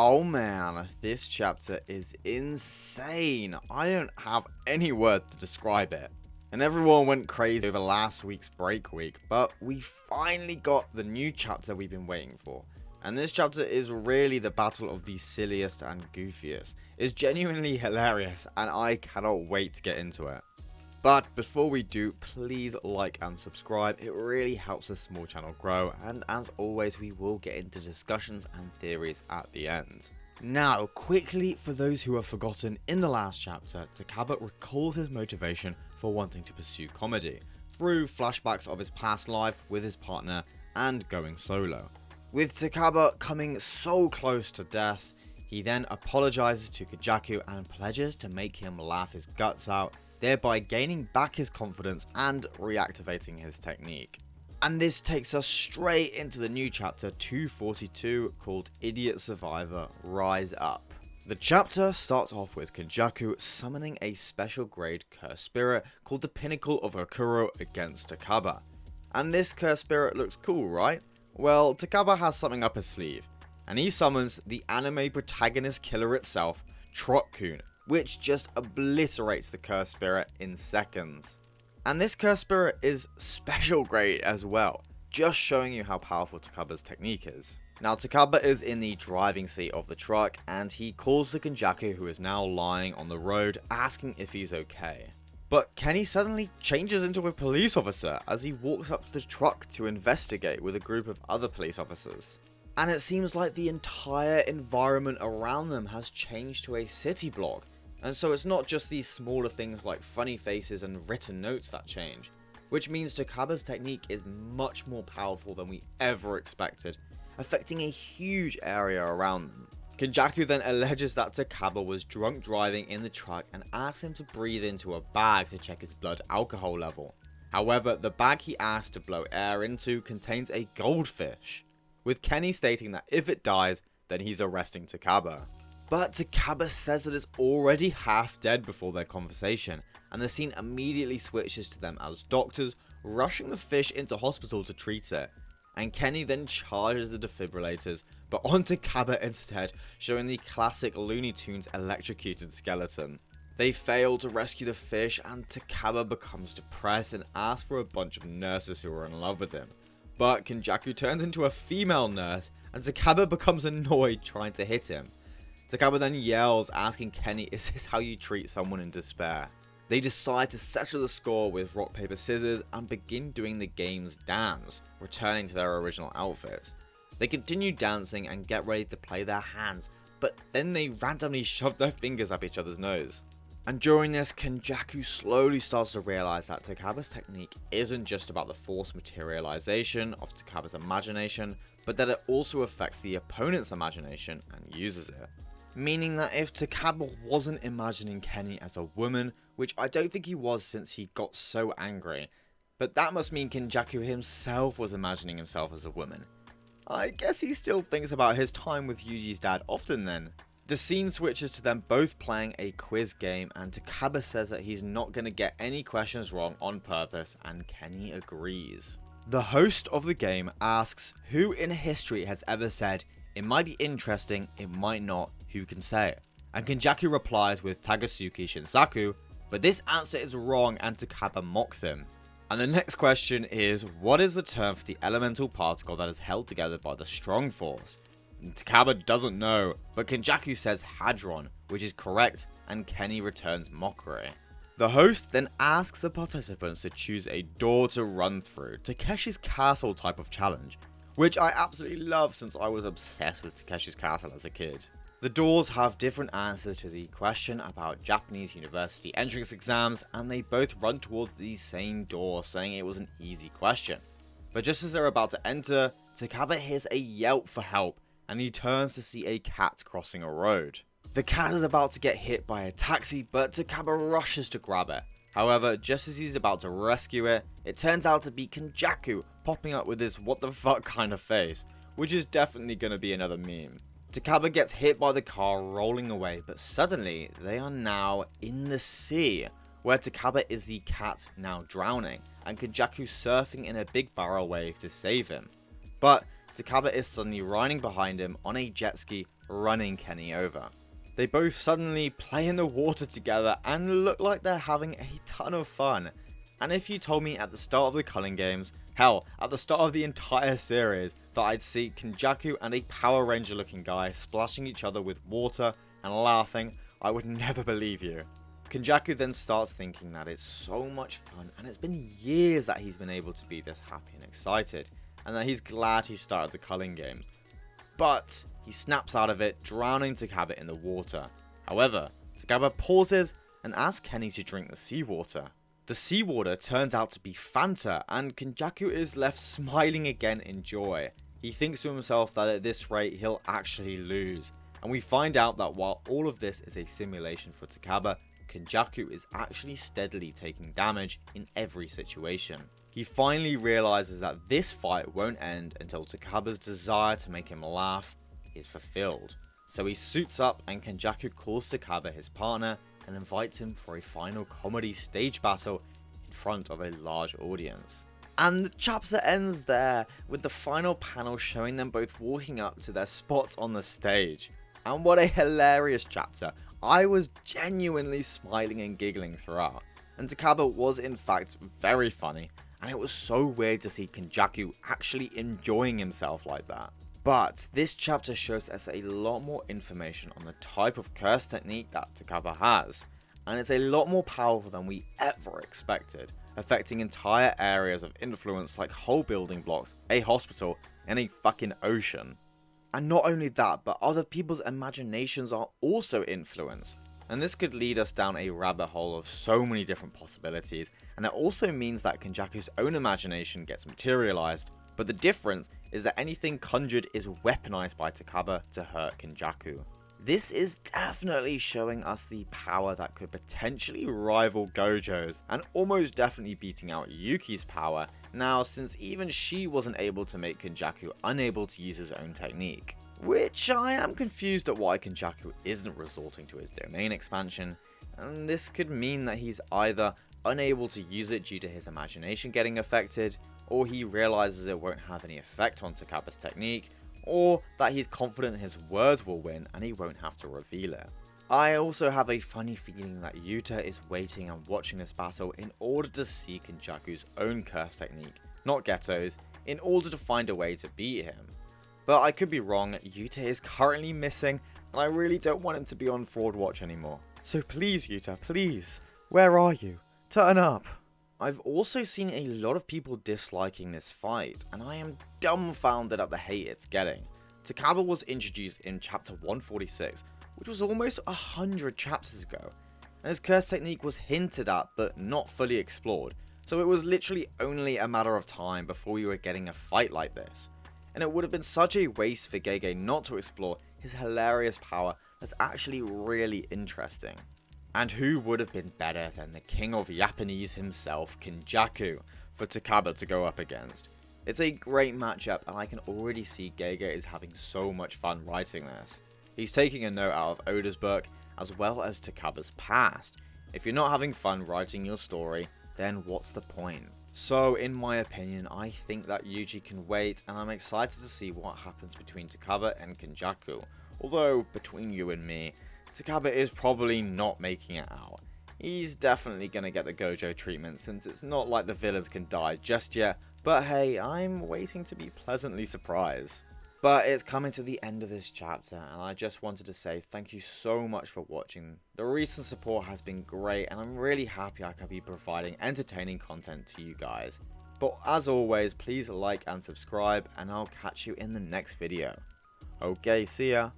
Oh man, this chapter is insane. I don't have any words to describe it. And everyone went crazy over last week's break week, but we finally got the new chapter we've been waiting for. And this chapter is really the battle of the silliest and goofiest. It's genuinely hilarious, and I cannot wait to get into it. But before we do, please like and subscribe. It really helps this small channel grow, and as always, we will get into discussions and theories at the end. Now, quickly, for those who have forgotten, in the last chapter, Takaba recalls his motivation for wanting to pursue comedy, through flashbacks of his past life with his partner and going solo. With Takaba coming so close to death, he then apologizes to Kenjaku and pledges to make him laugh his guts out, thereby gaining back his confidence and reactivating his technique. And this takes us straight into the new chapter 242 called Idiot Survivor Rise Up. The chapter starts off with Kenjaku summoning a special grade cursed spirit called the Pinnacle of Okuro against Takaba. And this cursed spirit looks cool, right? Well, Takaba has something up his sleeve, and he summons the anime protagonist killer itself, Trot-kun, which just obliterates the cursed spirit in seconds. And this cursed spirit is special grade as well, just showing you how powerful Takaba's technique is. Now Takaba is in the driving seat of the truck, and he calls to Kenjaku, who is now lying on the road, asking if he's okay. But Kenny suddenly changes into a police officer as he walks up to the truck to investigate with a group of other police officers. And it seems like the entire environment around them has changed to a city block. And so it's not just these smaller things like funny faces and written notes that change, which means Takaba's technique is much more powerful than we ever expected, affecting a huge area around them. Kenjaku then alleges that Takaba was drunk driving in the truck and asks him to breathe into a bag to check his blood alcohol level. However, the bag he asked to blow air into contains a goldfish, with Kenny stating that if it dies, then he's arresting Takaba. But Takaba says that it's already half dead before their conversation, and the scene immediately switches to them as doctors rushing the fish into hospital to treat it. And Kenny then charges the defibrillators, but on Takaba instead, showing the classic Looney Tunes electrocuted skeleton. They fail to rescue the fish, and Takaba becomes depressed and asks for a bunch of nurses who are in love with him. But Kenjaku turns into a female nurse, and Takaba becomes annoyed trying to hit him. Takaba then yells, asking Kenny, is this how you treat someone in despair? They decide to settle the score with rock, paper, scissors and begin doing the game's dance, returning to their original outfits. They continue dancing and get ready to play their hands, but then they randomly shove their fingers up each other's nose. And during this, Kenjaku slowly starts to realize that Takaba's technique isn't just about the forced materialization of Takaba's imagination, but that it also affects the opponent's imagination and uses it. Meaning that if Takaba wasn't imagining Kenny as a woman, which I don't think he was since he got so angry, but that must mean Kenjaku himself was imagining himself as a woman. I guess he still thinks about his time with Yuji's dad often then. The scene switches to them both playing a quiz game, and Takaba says that he's not going to get any questions wrong on purpose, and Kenny agrees. The host of the game asks who in history has ever said, "It might be interesting, it might not, who can say it?" And Kenjaku replies with Tagasuki Shinsaku, but this answer is wrong and Takaba mocks him. And the next question is, what is the term for the elemental particle that is held together by the strong force? And Takaba doesn't know, but Kenjaku says hadron, which is correct, and Kenny returns mockery. The host then asks the participants to choose a door to run through, Takeshi's Castle type of challenge, which I absolutely love since I was obsessed with Takeshi's Castle as a kid. The doors have different answers to the question about Japanese university entrance exams, and they both run towards the same door, saying it was an easy question. But just as they're about to enter, Takaba hears a yelp for help, and he turns to see a cat crossing a road. The cat is about to get hit by a taxi, but Takaba rushes to grab it. However, just as he's about to rescue it, it turns out to be Kenjaku popping up with this what the fuck kind of face, which is definitely going to be another meme. Takaba gets hit by the car rolling away, but suddenly they are now in the sea, where Takaba is the cat now drowning, and Kenjaku surfing in a big barrel wave to save him. But Takaba is suddenly riding behind him on a jet ski running Kenny over. They both suddenly play in the water together and look like they're having a ton of fun. And if you told me at the start of the Culling Games, hell, at the start of the entire series, that I'd see Kenjaku and a Power Ranger looking guy splashing each other with water and laughing, I would never believe you. Kenjaku then starts thinking that it's so much fun and it's been years that he's been able to be this happy and excited, and that he's glad he started the Culling Games. But he snaps out of it, drowning Takaba in the water. However, Takaba pauses and asks Kenny to drink the seawater. The seawater turns out to be Fanta, and Kenjaku is left smiling again in joy. He thinks to himself that at this rate he'll actually lose, and we find out that while all of this is a simulation for Takaba, Kenjaku is actually steadily taking damage in every situation. He finally realizes that this fight won't end until Takaba's desire to make him laugh is fulfilled. So he suits up and Kenjaku calls Takaba his partner and invites him for a final comedy stage battle in front of a large audience. And the chapter ends there, with the final panel showing them both walking up to their spots on the stage. And what a hilarious chapter. I was genuinely smiling and giggling throughout. And Takaba was in fact very funny, and it was so weird to see Kenjaku actually enjoying himself like that. But this chapter shows us a lot more information on the type of curse technique that Takaba has, and it's a lot more powerful than we ever expected, affecting entire areas of influence like whole building blocks, a hospital, and a fucking ocean. And not only that, but other people's imaginations are also influenced, and this could lead us down a rabbit hole of so many different possibilities, and it also means that Kenjaku's own imagination gets materialized. But the difference is that anything conjured is weaponized by Takaba to hurt Kenjaku. This is definitely showing us the power that could potentially rival Gojo's, and almost definitely beating out Yuki's power now, since even she wasn't able to make Kenjaku unable to use his own technique. Which I am confused at why Kenjaku isn't resorting to his domain expansion, and this could mean that he's either unable to use it due to his imagination getting affected, or he realizes it won't have any effect on Takaba's technique, or that he's confident his words will win and he won't have to reveal it. I also have a funny feeling that Yuta is waiting and watching this battle in order to see Kenjaku's own curse technique, not Geto's, in order to find a way to beat him. But I could be wrong, Yuta is currently missing, and I really don't want him to be on Fraud Watch anymore. So please Yuta, please, where are you? Turn up! I've also seen a lot of people disliking this fight, and I am dumbfounded at the hate it's getting. Takaba was introduced in chapter 146, which was almost 100 chapters ago, and his curse technique was hinted at but not fully explored, so it was literally only a matter of time before we were getting a fight like this. And it would have been such a waste for Gege not to explore his hilarious power that's actually really interesting. And who would have been better than the king of Japanese himself, Kenjaku, for Takaba to go up against? It's a great matchup, and I can already see Gege is having so much fun writing this. He's taking a note out of Oda's book, as well as Takaba's past. If you're not having fun writing your story, then what's the point? So in my opinion, I think that Yuji can wait, and I'm excited to see what happens between Takaba and Kenjaku. Although, between you and me, Takaba is probably not making it out. He's definitely gonna get the Gojo treatment, since it's not like the villains can die just yet, but hey, I'm waiting to be pleasantly surprised. But it's coming to the end of this chapter, and I just wanted to say thank you so much for watching. The recent support has been great, and I'm really happy I can be providing entertaining content to you guys. But as always, please like and subscribe, and I'll catch you in the next video. Okay, see ya!